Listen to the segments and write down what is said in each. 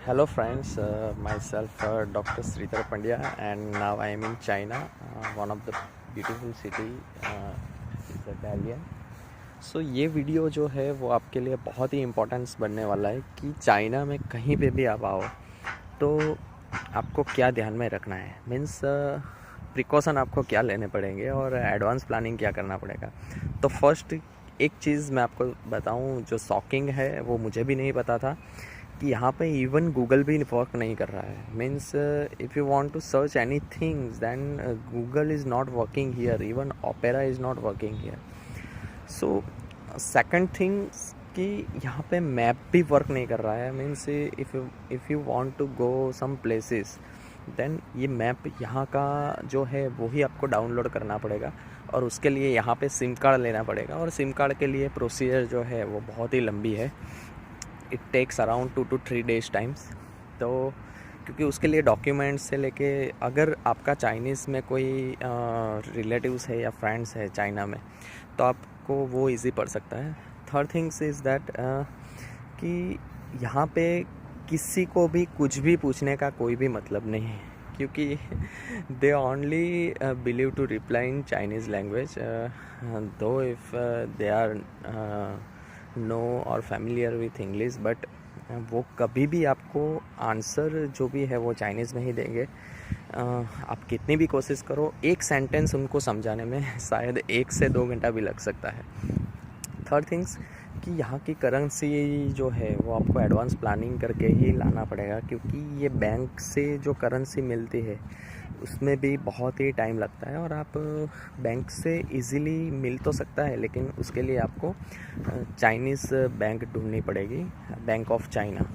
Hello friends, myself Dr. Sridhar Pandya and now I am in China, one of the beautiful city is Dalian. So ये video जो है वो आपके लिए बहुत ही इम्पोर्टेंस बनने वाला है कि चाइना में कहीं पे भी आप आओ तो आपको क्या ध्यान में रखना है, मीन्स प्रिकॉशन आपको क्या लेने पड़ेंगे और एडवांस प्लानिंग क्या करना पड़ेगा। तो फर्स्ट एक चीज़ मैं आपको बताऊं जो शॉकिंग है, वो मुझे भी नहीं पता था कि यहाँ पे इवन गूगल भी वर्क नहीं कर रहा है। Means if you want to search any things then Google is not working here, even Opera is not working here. So second things कि यहाँ पे मैप भी वर्क नहीं कर रहा है। Means if you want to go some places then ये map यहाँ का जो है वो ही आपको डाउनलोड करना पड़ेगा और उसके लिए यहाँ पे सिम कार्ड लेना पड़ेगा और सिम कार्ड के लिए प्रोसीजर जो है वो बहुत ही लंबी है। It takes around 2 to 3 days times. तो क्योंकि उसके लिए डॉक्यूमेंट्स से लेके अगर आपका चाइनीज़ में कोई रिलेटिव्स है या फ्रेंड्स है चाइना में तो आपको वो इजी पड़ सकता है। थर्ड थिंग्स इज़ दैट कि यहाँ पे किसी को भी कुछ भी पूछने का कोई भी मतलब नहीं है, क्योंकि they only believe to reply in Chinese language, though if they are no और फैमिलियर विथ इंग्लिश, बट वो कभी भी आपको आंसर जो भी है वो चाइनीज़ में ही देंगे। आप कितनी भी कोशिश करो, एक सेंटेंस उनको समझाने में शायद 1 से 2 घंटा भी लग सकता है। थर्ड थिंग्स कि यहाँ की करेंसी जो है वो आपको एडवांस प्लानिंग करके ही लाना पड़ेगा, क्योंकि ये बैंक से जो करेंसी मिलती है उसमें भी बहुत ही टाइम लगता है और आप बैंक से इजीली मिल तो सकता है लेकिन उसके लिए आपको चाइनीज़ बैंक ढूंढनी पड़ेगी, bank of China.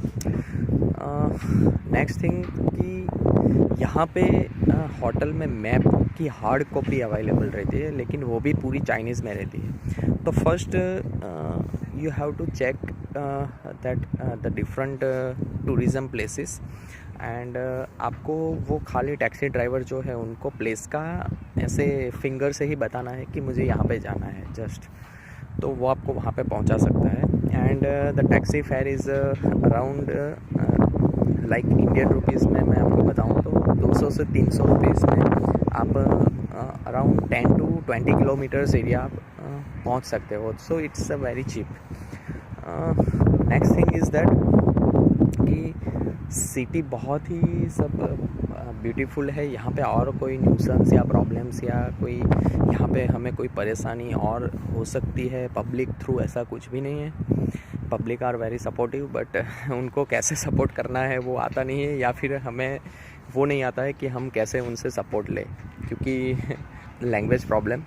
Next thing कि यहाँ पे होटल में मैप की हार्ड कॉपी अवेलेबल रहती है लेकिन वो भी पूरी चाइनीज़ में रहती है। तो first you have to check that the different tourism places and आपको वो खाली टैक्सी ड्राइवर जो है उनको प्लेस का ऐसे फिंगर से ही बताना है कि मुझे यहाँ पे जाना है जस्ट, तो वो आपको वहाँ पे पहुँचा सकता है। And the taxi fare is around like Indian rupees में मैं आपको बताऊँ तो 200 से 300 रुपीज़ में आप अराउंड 10 to 20 किलोमीटर्स एरिया आप पहुँच सकते हो। So it's a very cheap. Next thing is that कि सिटी बहुत ही सब ब्यूटीफुल है। यहाँ पे और कोई न्यूसेंस या प्रॉब्लम्स या कोई यहाँ पे हमें कोई परेशानी और हो सकती है पब्लिक थ्रू, ऐसा कुछ भी नहीं है। Public are very supportive, but उनको कैसे सपोर्ट करना है वो आता नहीं है, या फिर हमें वो नहीं आता है कि हम कैसे उनसे सपोर्ट लें, क्योंकि लैंग्वेज प्रॉब्लम।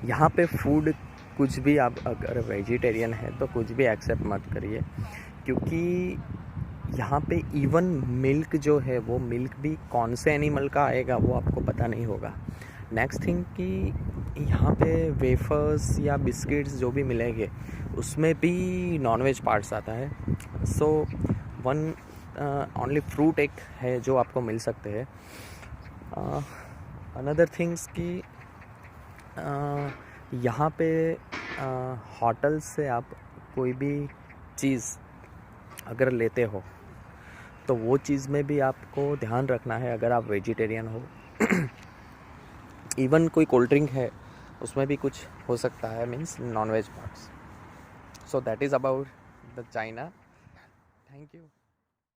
यहाँ पे फूड कुछ भी, आप अगर वेजिटेरियन है तो कुछ भी एक्सेप्ट मत करिए, क्योंकि यहाँ पे इवन मिल्क जो है वो मिल्क भी कौन से एनिमल का आएगा वो आपको पता नहीं होगा। नेक्स्ट थिंग कि यहाँ पे वेफर्स या बिस्किट्स जो भी मिलेंगे उसमें भी नॉनवेज पार्ट्स आता है। सो वन ओनली फ्रूट एक है जो आपको मिल सकते हैं। अनदर थिंग्स कि यहाँ पे होटल से आप कोई भी चीज़ अगर लेते हो तो वो चीज़ में भी आपको ध्यान रखना है अगर आप वेजिटेरियन हो। इवन कोई कोल्ड ड्रिंक है उसमें भी कुछ हो सकता है, means non veg parts. So that is about the China. Thank you.